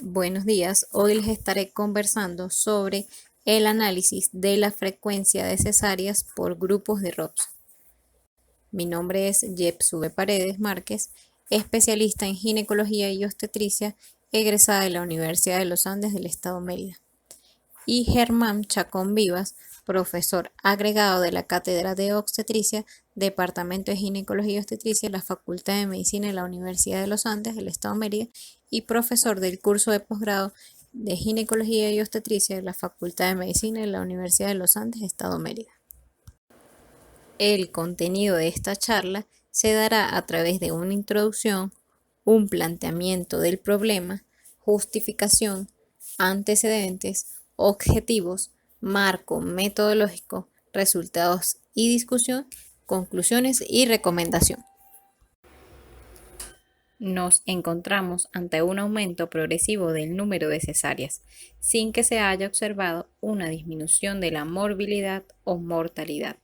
Buenos días, hoy les estaré conversando sobre el análisis de la frecuencia de cesáreas por grupos de Robson. Mi nombre es Yepsube Paredes Márquez, especialista en ginecología y obstetricia, egresada de la Universidad de los Andes del Estado Mérida. Y Germán Chacón Vivas, profesor agregado de la Cátedra de Obstetricia, Departamento de Ginecología y Obstetricia, la Facultad de Medicina de la Universidad de los Andes del Estado Mérida y profesor del curso de posgrado de Ginecología y Obstetricia de la Facultad de Medicina de la Universidad de los Andes, Estado Mérida. El contenido de esta charla se dará a través de una introducción, un planteamiento del problema, justificación, antecedentes, objetivos, marco metodológico, resultados y discusión, conclusiones y recomendación. Nos encontramos ante un aumento progresivo del número de cesáreas, sin que se haya observado una disminución de la morbilidad o mortalidad.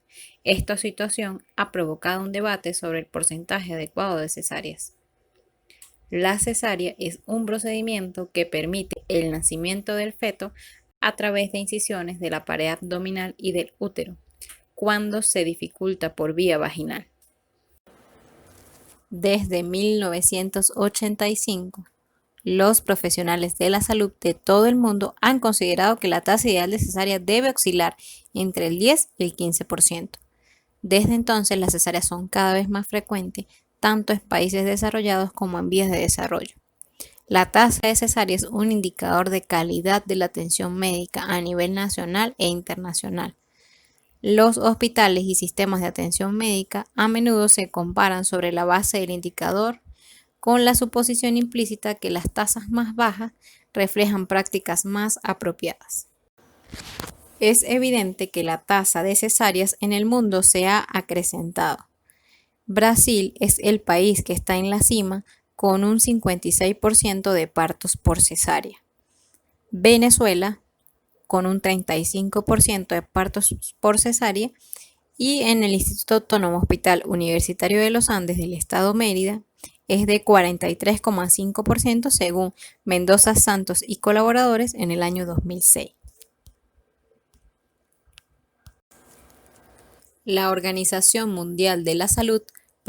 Esta situación ha provocado un debate sobre el porcentaje adecuado de cesáreas. La cesárea es un procedimiento que permite el nacimiento del feto a través de incisiones de la pared abdominal y del útero, cuando se dificulta por vía vaginal. Desde 1985, los profesionales de la salud de todo el mundo han considerado que la tasa ideal de cesárea debe oscilar entre el 10 y el 15%. Desde entonces, las cesáreas son cada vez más frecuentes, tanto en países desarrollados como en vías de desarrollo. La tasa de cesárea es un indicador de calidad de la atención médica a nivel nacional e internacional. Los hospitales y sistemas de atención médica a menudo se comparan sobre la base del indicador con la suposición implícita que las tasas más bajas reflejan prácticas más apropiadas. Es evidente que la tasa de cesáreas en el mundo se ha acrecentado. Brasil es el país que está en la cima con un 56% de partos por cesárea. Venezuela con un 35% de partos por cesárea y en el Instituto Autónomo Hospital Universitario de los Andes del Estado Mérida es de 43,5% según Mendoza Santos y colaboradores en el año 2006. La Organización Mundial de la Salud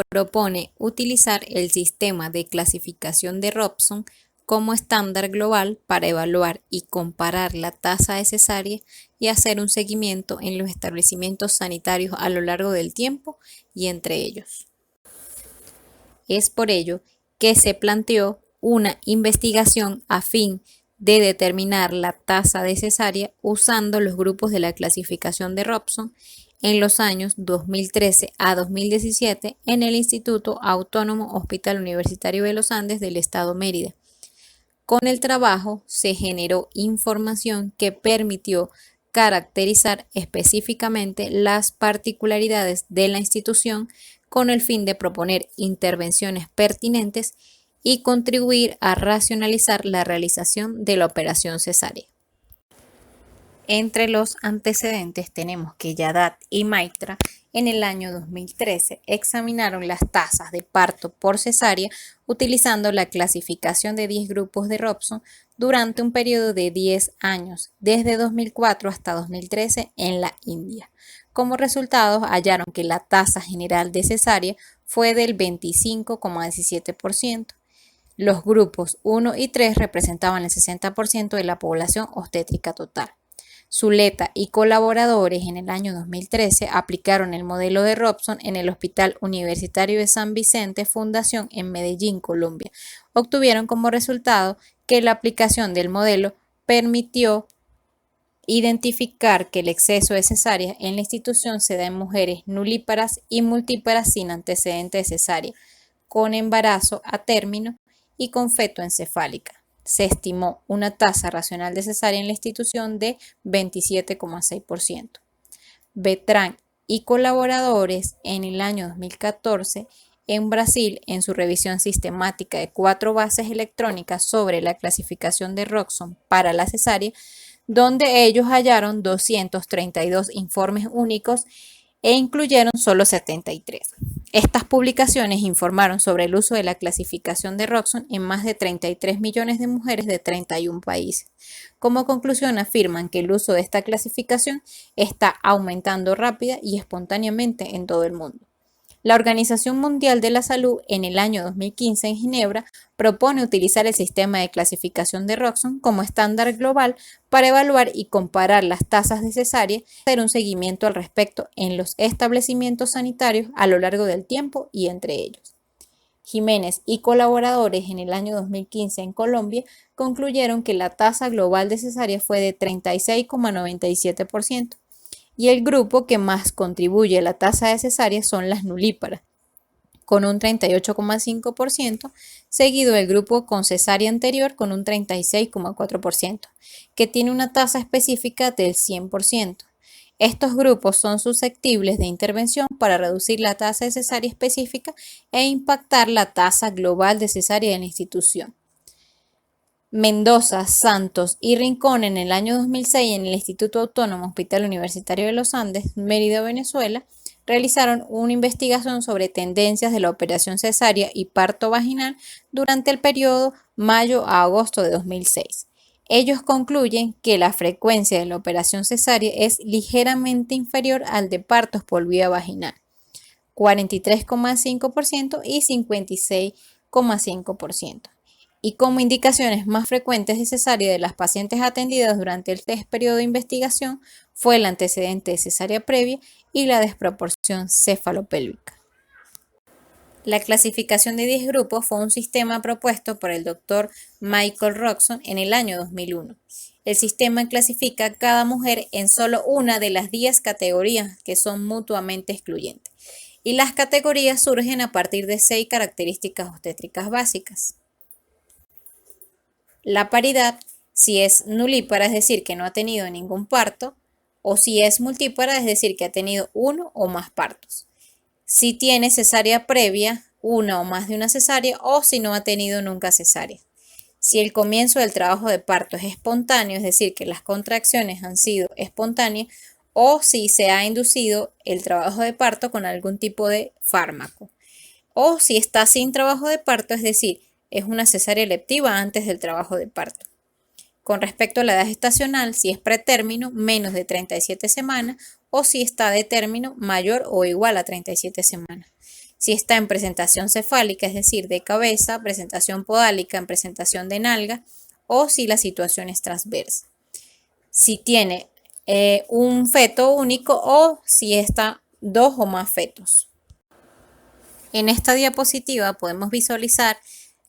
propone utilizar el sistema de clasificación de Robson como estándar global para evaluar y comparar la tasa de cesárea y hacer un seguimiento en los establecimientos sanitarios a lo largo del tiempo y entre ellos. Es por ello que se planteó una investigación a fin de determinar la tasa de cesárea usando los grupos de la clasificación de Robson en los años 2013 a 2017 en el Instituto Autónomo Hospital Universitario de los Andes del Estado Mérida. Con el trabajo se generó información que permitió caracterizar específicamente las particularidades de la institución con el fin de proponer intervenciones pertinentes y contribuir a racionalizar la realización de la operación cesárea. Entre los antecedentes tenemos que Yadat y Maitra en el año 2013 examinaron las tasas de parto por cesárea utilizando la clasificación de 10 grupos de Robson durante un periodo de 10 años, desde 2004 hasta 2013 en la India. Como resultado, hallaron que la tasa general de cesárea fue del 25,17%. Los grupos 1 y 3 representaban el 60% de la población obstétrica total. Zuleta y colaboradores en el año 2013 aplicaron el modelo de Robson en el Hospital Universitario de San Vicente Fundación en Medellín, Colombia. Obtuvieron como resultado que la aplicación del modelo permitió identificar que el exceso de cesáreas en la institución se da en mujeres nulíparas y multíparas sin antecedentes de cesárea, con embarazo a término y con feto encefálica. Se estimó una tasa racional de cesárea en la institución de 27,6%. Beltrán y colaboradores en el año 2014 en Brasil, en su revisión sistemática de 4 bases electrónicas sobre la clasificación de Robson para la cesárea, donde ellos hallaron 232 informes únicos e incluyeron solo 73. Estas publicaciones informaron sobre el uso de la clasificación de Robson en más de 33 millones de mujeres de 31 países. Como conclusión, afirman que el uso de esta clasificación está aumentando rápida y espontáneamente en todo el mundo. La Organización Mundial de la Salud en el año 2015 en Ginebra propone utilizar el sistema de clasificación de Robson como estándar global para evaluar y comparar las tasas de cesárea y hacer un seguimiento al respecto en los establecimientos sanitarios a lo largo del tiempo y entre ellos. Jiménez y colaboradores en el año 2015 en Colombia concluyeron que la tasa global de cesárea fue de 36,97%. Y el grupo que más contribuye a la tasa de cesárea son las nulíparas, con un 38,5%, seguido del grupo con cesárea anterior con un 36,4%, que tiene una tasa específica del 100%. Estos grupos son susceptibles de intervención para reducir la tasa de cesárea específica e impactar la tasa global de cesárea de la institución. Mendoza, Santos y Rincón en el año 2006 en el Instituto Autónomo Hospital Universitario de los Andes, Mérida, Venezuela, realizaron una investigación sobre tendencias de la operación cesárea y parto vaginal durante el periodo mayo a agosto de 2006. Ellos concluyen que la frecuencia de la operación cesárea es ligeramente inferior al de partos por vía vaginal, 43,5% y 56,5%. Y como indicaciones más frecuentes de cesárea de las pacientes atendidas durante el periodo de investigación fue el antecedente de cesárea previa y la desproporción cefalopélvica. La clasificación de 10 grupos fue un sistema propuesto por el Dr. Michael Robson en el año 2001. El sistema clasifica a cada mujer en solo una de las 10 categorías que son mutuamente excluyentes, y las categorías surgen a partir de 6 características obstétricas básicas. La paridad, si es nulípara, es decir, que no ha tenido ningún parto, o si es multípara, es decir, que ha tenido uno o más partos. Si tiene cesárea previa, una o más de una cesárea, o si no ha tenido nunca cesárea. Si el comienzo del trabajo de parto es espontáneo, es decir, que las contracciones han sido espontáneas, o si se ha inducido el trabajo de parto con algún tipo de fármaco. O si está sin trabajo de parto, es decir, es una cesárea electiva antes del trabajo de parto. Con respecto a la edad gestacional, si es pretérmino, menos de 37 semanas, o si está de término, mayor o igual a 37 semanas. Si está en presentación cefálica, es decir, de cabeza, presentación podálica, en presentación de nalga, o si la situación es transversa. Si tiene un feto único o si está dos o más fetos. En esta diapositiva podemos visualizar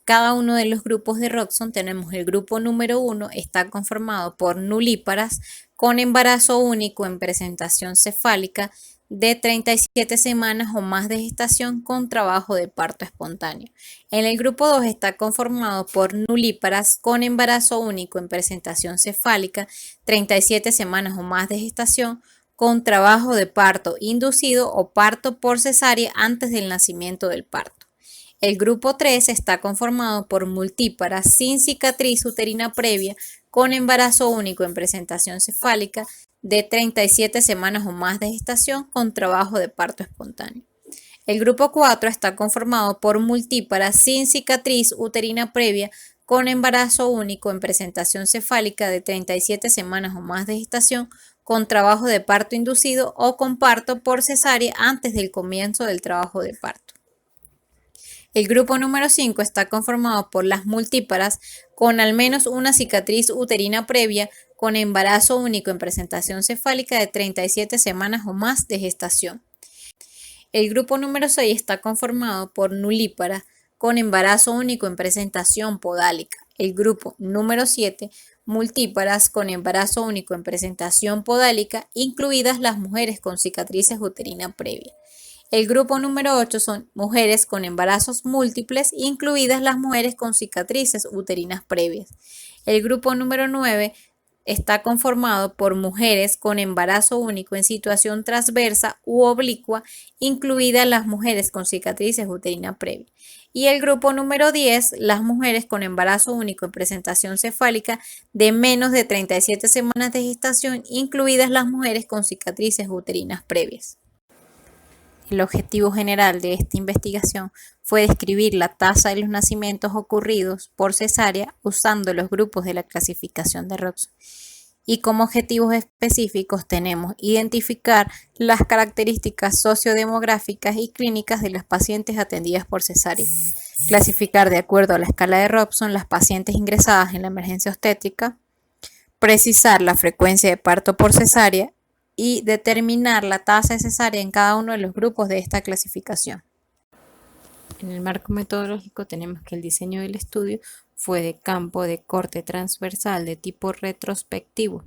cada uno de los grupos de Robson. Tenemos el grupo número 1, está conformado por nulíparas con embarazo único en presentación cefálica de 37 semanas o más de gestación con trabajo de parto espontáneo. En el grupo 2 está conformado por nulíparas con embarazo único en presentación cefálica, 37 semanas o más de gestación con trabajo de parto inducido o parto por cesárea antes del nacimiento del parto. El grupo 3 está conformado por multíparas sin cicatriz uterina previa con embarazo único en presentación cefálica de 37 semanas o más de gestación con trabajo de parto espontáneo. El grupo 4 está conformado por multíparas sin cicatriz uterina previa con embarazo único en presentación cefálica de 37 semanas o más de gestación con trabajo de parto inducido o con parto por cesárea antes del comienzo del trabajo de parto. El grupo número 5 está conformado por las multíparas con al menos una cicatriz uterina previa con embarazo único en presentación cefálica de 37 semanas o más de gestación. El grupo número 6 está conformado por nulíparas con embarazo único en presentación podálica. El grupo número 7, multíparas con embarazo único en presentación podálica, incluidas las mujeres con cicatrices uterina previa. El grupo número 8 son mujeres con embarazos múltiples, incluidas las mujeres con cicatrices uterinas previas. El grupo número 9 está conformado por mujeres con embarazo único en situación transversa u oblicua, incluidas las mujeres con cicatrices uterinas previas. Y el grupo número 10, las mujeres con embarazo único en presentación cefálica de menos de 37 semanas de gestación, incluidas las mujeres con cicatrices uterinas previas. El objetivo general de esta investigación fue describir la tasa de los nacimientos ocurridos por cesárea usando los grupos de la clasificación de Robson. Y como objetivos específicos tenemos identificar las características sociodemográficas y clínicas de las pacientes atendidas por cesárea, clasificar de acuerdo a la escala de Robson las pacientes ingresadas en la emergencia obstétrica, precisar la frecuencia de parto por cesárea y determinar la tasa de cesárea en cada uno de los grupos de esta clasificación. En el marco metodológico tenemos que el diseño del estudio fue de campo de corte transversal de tipo retrospectivo.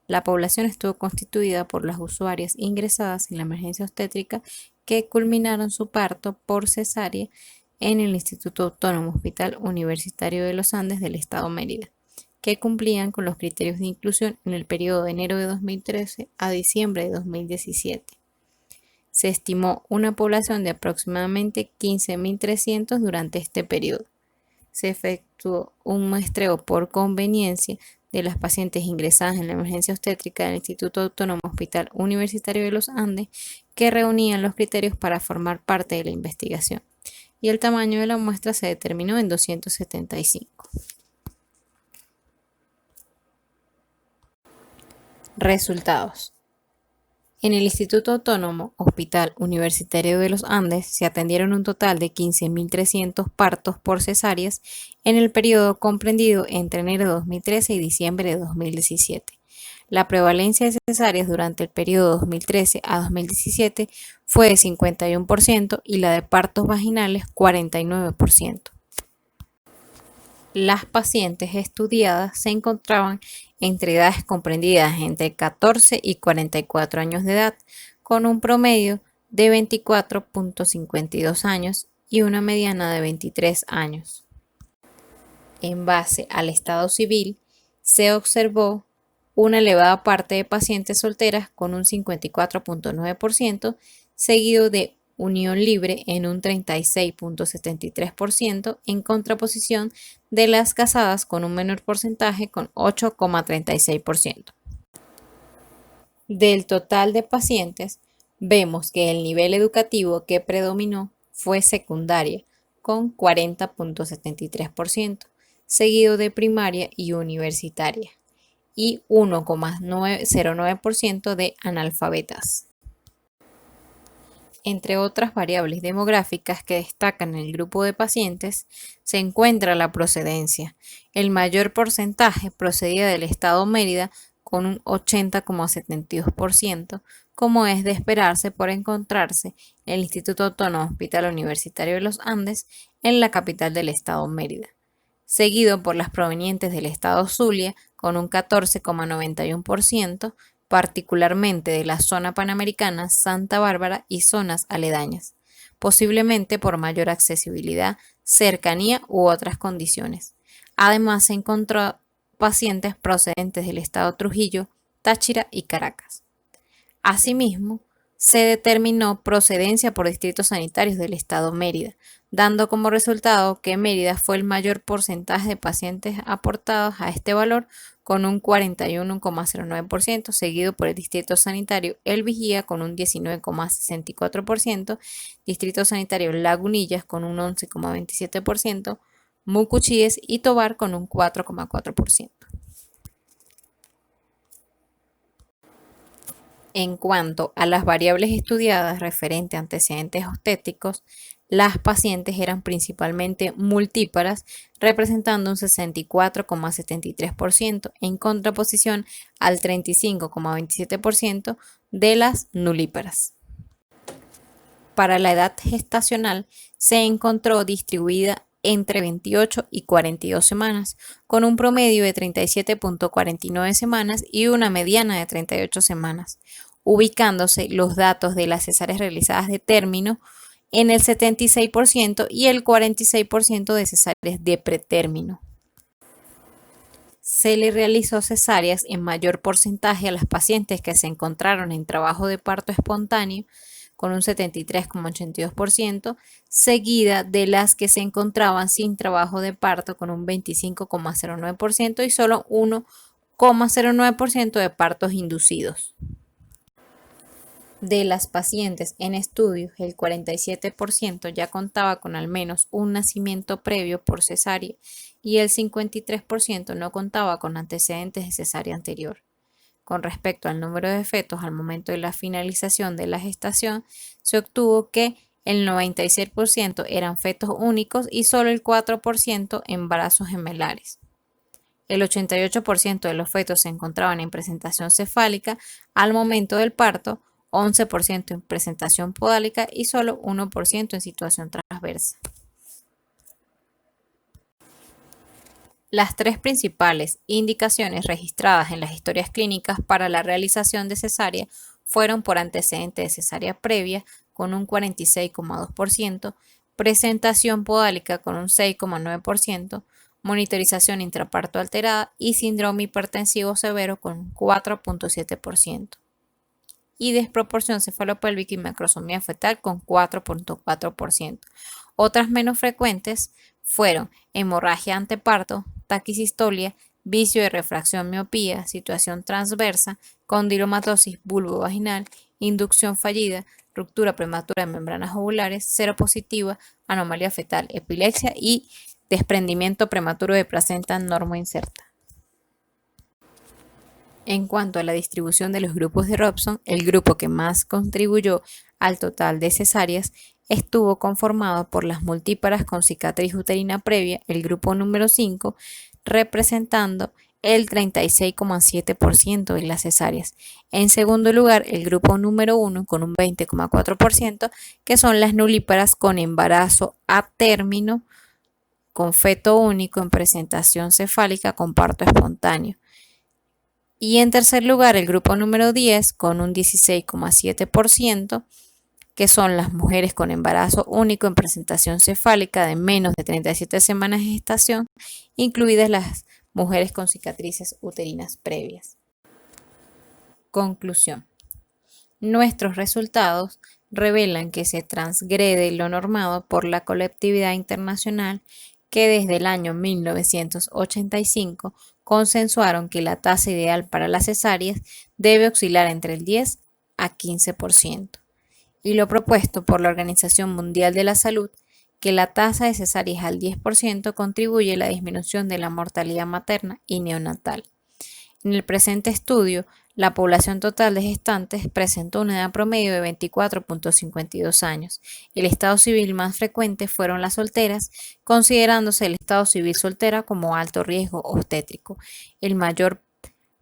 La población estuvo constituida por las usuarias ingresadas en la emergencia obstétrica que culminaron su parto por cesárea en el Instituto Autónomo Hospital Universitario de los Andes del Estado Mérida, que cumplían con los criterios de inclusión en el periodo de enero de 2013 a diciembre de 2017. Se estimó una población de aproximadamente 15.300 durante este periodo. Se efectuó un muestreo por conveniencia de las pacientes ingresadas en la emergencia obstétrica del Instituto Autónomo Hospital Universitario de los Andes que reunían los criterios para formar parte de la investigación, y el tamaño de la muestra se determinó en 275. Resultados. En el Instituto Autónomo Hospital Universitario de los Andes se atendieron un total de 15.300 partos por cesáreas en el periodo comprendido entre enero de 2013 y diciembre de 2017. La prevalencia de cesáreas durante el periodo 2013 a 2017 fue de 51% y la de partos vaginales 49%. Las pacientes estudiadas se encontraban entre edades comprendidas entre 14 y 44 años de edad, con un promedio de 24.52 años y una mediana de 23 años. En base al estado civil, se observó una elevada parte de pacientes solteras con un 54.9%, seguido de unión libre en un 36.73%, en contraposición de las casadas con un menor porcentaje con 8.36%. Del total de pacientes, vemos que el nivel educativo que predominó fue secundaria con 40.73%, seguido de primaria y universitaria, y 1.09% de analfabetas. Entre otras variables demográficas que destacan en el grupo de pacientes, se encuentra la procedencia. El mayor porcentaje procedía del estado Mérida con un 80.72%, como es de esperarse por encontrarse el Instituto Autónomo Hospital Universitario de los Andes en la capital del estado Mérida, seguido por las provenientes del estado Zulia con un 14.91%, particularmente de la zona panamericana, Santa Bárbara y zonas aledañas, posiblemente por mayor accesibilidad, cercanía u otras condiciones. Además, se encontró pacientes procedentes del estado Trujillo, Táchira y Caracas. Asimismo, se determinó procedencia por distritos sanitarios del estado Mérida, dando como resultado que Mérida fue el mayor porcentaje de pacientes aportados a este valor con un 41.09%, seguido por el distrito sanitario El Vigía con un 19.64%, distrito sanitario Lagunillas con un 11.27%, Mucuchíes y Tovar con un 4.4%. En cuanto a las variables estudiadas referente a antecedentes obstétricos, las pacientes eran principalmente multíparas, representando un 64.73%, en contraposición al 35.27% de las nulíparas. Para la edad gestacional se encontró distribuida entre 28 y 42 semanas, con un promedio de 37.49 semanas y una mediana de 38 semanas, ubicándose los datos de las cesáreas realizadas de término en el 76% y el 46% de cesáreas de pretérmino. Se le realizó cesáreas en mayor porcentaje a las pacientes que se encontraron en trabajo de parto espontáneo, con un 73.82%, seguida de las que se encontraban sin trabajo de parto con un 25.09% y solo 1.09% de partos inducidos. De las pacientes en estudios, el 47% ya contaba con al menos un nacimiento previo por cesárea y el 53% no contaba con antecedentes de cesárea anterior. Con respecto al número de fetos al momento de la finalización de la gestación, se obtuvo que el 96% eran fetos únicos y solo el 4% embarazos gemelares. El 88% de los fetos se encontraban en presentación cefálica al momento del parto, 11% en presentación podálica y solo 1% en situación transversa. Las tres principales indicaciones registradas en las historias clínicas para la realización de cesárea fueron por antecedente de cesárea previa con un 46,2%, presentación podálica con un 6,9%, monitorización intraparto alterada y síndrome hipertensivo severo con un 4,7%, y desproporción cefalopélvica y macrosomía fetal con 4,4%. Otras menos frecuentes fueron hemorragia anteparto, taquicistolia, vicio de refracción miopía, situación transversa, condilomatosis vulvovaginal, inducción fallida, ruptura prematura de membranas ovulares, seropositiva, anomalía fetal, epilepsia y desprendimiento prematuro de placenta normoinserta. En cuanto a la distribución de los grupos de Robson, el grupo que más contribuyó al total de cesáreas estuvo conformado por las multíparas con cicatriz uterina previa, el grupo número 5, representando el 36,7% de las cesáreas. En segundo lugar, el grupo número 1 con un 20,4%, que son las nulíparas con embarazo a término, con feto único en presentación cefálica con parto espontáneo. Y en tercer lugar, el grupo número 10 con un 16,7%, que son las mujeres con embarazo único en presentación cefálica de menos de 37 semanas de gestación, incluidas las mujeres con cicatrices uterinas previas. Conclusión. Nuestros resultados revelan que se transgrede lo normado por la colectividad internacional que desde el año 1985 consensuaron que la tasa ideal para las cesáreas debe oscilar entre el 10 a 15%, y lo propuesto por la Organización Mundial de la Salud, que la tasa de cesáreas al 10% contribuye a la disminución de la mortalidad materna y neonatal. En el presente estudio, la población total de gestantes presentó una edad promedio de 24,52 años. El estado civil más frecuente fueron las solteras, considerándose el estado civil soltera como alto riesgo obstétrico. El mayor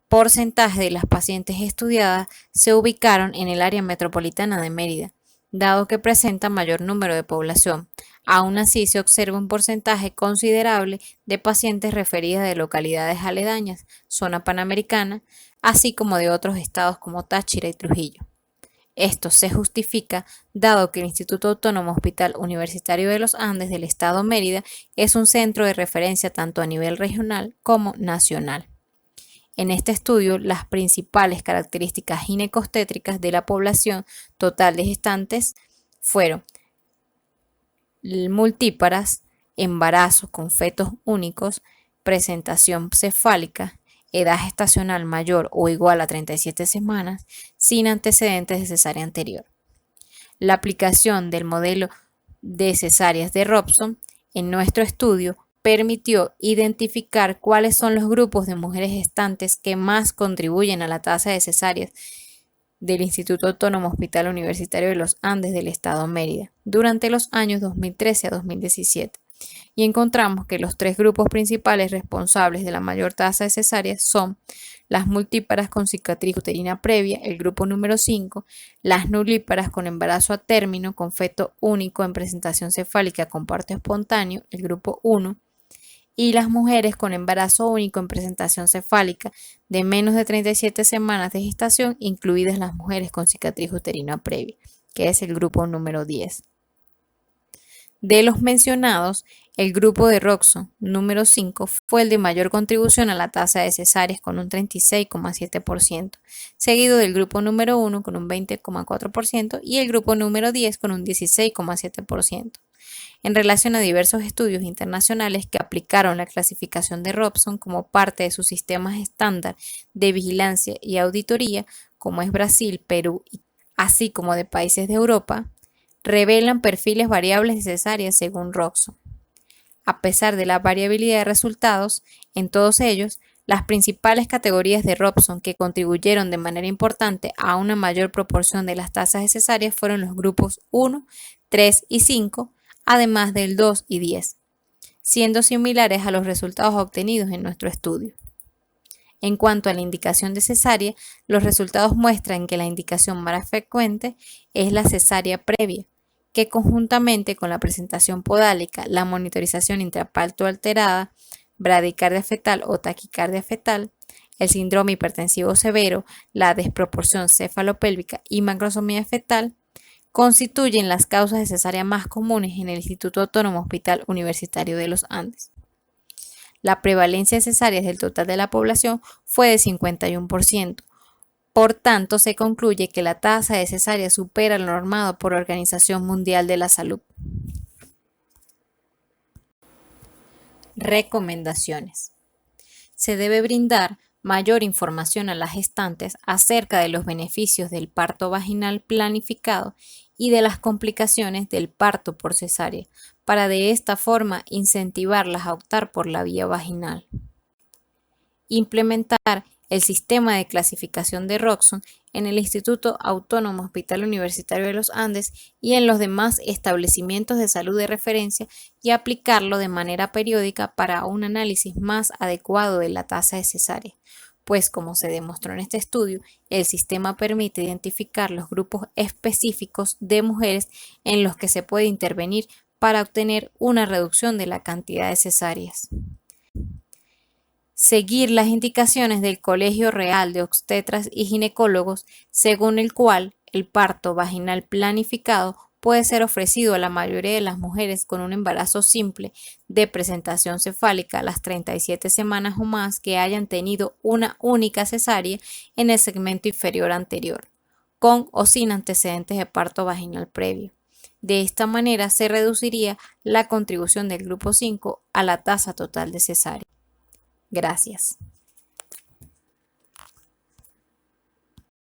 porcentaje de las pacientes estudiadas se ubicaron en el área metropolitana de Mérida, dado que presenta mayor número de población. Aún así, se observa un porcentaje considerable de pacientes referidas de localidades aledañas, zona panamericana, así como de otros estados como Táchira y Trujillo. Esto se justifica dado que el Instituto Autónomo Hospital Universitario de los Andes del Estado Mérida es un centro de referencia tanto a nivel regional como nacional. En este estudio, las principales características ginecostétricas de la población total de gestantes fueron multíparas, embarazos con fetos únicos, presentación cefálica, edad gestacional mayor o igual a 37 semanas, sin antecedentes de cesárea anterior. La aplicación del modelo de cesáreas de Robson en nuestro estudio permitió identificar cuáles son los grupos de mujeres gestantes que más contribuyen a la tasa de cesáreas del Instituto Autónomo Hospital Universitario de los Andes del Estado Mérida durante los años 2013 a 2017. Y encontramos que los tres grupos principales responsables de la mayor tasa de cesáreas son las multíparas con cicatriz uterina previa, el grupo número 5, las nulíparas con embarazo a término con feto único en presentación cefálica con parto espontáneo, el grupo 1, y las mujeres con embarazo único en presentación cefálica de menos de 37 semanas de gestación, incluidas las mujeres con cicatriz uterina previa, que es el grupo número 10. De los mencionados, el grupo de Robson número 5 fue el de mayor contribución a la tasa de cesáreas con un 36,7%, seguido del grupo número 1 con un 20,4% y el grupo número 10 con un 16,7%. En relación a diversos estudios internacionales que aplicaron la clasificación de Robson como parte de sus sistemas estándar de vigilancia y auditoría, como es Brasil, Perú, así como de países de Europa, revelan perfiles variables de cesáreas según Robson. A pesar de la variabilidad de resultados, en todos ellos, las principales categorías de Robson que contribuyeron de manera importante a una mayor proporción de las tasas de cesáreas fueron los grupos 1, 3 y 5, además del 2 y 10, siendo similares a los resultados obtenidos en nuestro estudio. En cuanto a la indicación de cesárea, los resultados muestran que la indicación más frecuente es la cesárea previa, que conjuntamente con la presentación podálica, la monitorización intraparto alterada, bradicardia fetal o taquicardia fetal, el síndrome hipertensivo severo, la desproporción cefalopélvica y macrosomía fetal, constituyen las causas de cesárea más comunes en el Instituto Autónomo Hospital Universitario de los Andes. La prevalencia de cesáreas del total de la población fue de 51%. Por tanto, se concluye que la tasa de cesárea supera lo normado por la Organización Mundial de la Salud. Recomendaciones. Se debe brindar mayor información a las gestantes acerca de los beneficios del parto vaginal planificado y de las complicaciones del parto por cesárea, para de esta forma incentivarlas a optar por la vía vaginal. Implementar el sistema de clasificación de Robson en el Instituto Autónomo Hospital Universitario de los Andes y en los demás establecimientos de salud de referencia y aplicarlo de manera periódica para un análisis más adecuado de la tasa de cesárea, pues como se demostró en este estudio, el sistema permite identificar los grupos específicos de mujeres en los que se puede intervenir para obtener una reducción de la cantidad de cesáreas. Seguir las indicaciones del Colegio Real de Obstetras y Ginecólogos, según el cual el parto vaginal planificado puede ser ofrecido a la mayoría de las mujeres con un embarazo simple de presentación cefálica a las 37 semanas o más que hayan tenido una única cesárea en el segmento inferior anterior, con o sin antecedentes de parto vaginal previo. De esta manera se reduciría la contribución del grupo 5 a la tasa total de cesárea. Gracias.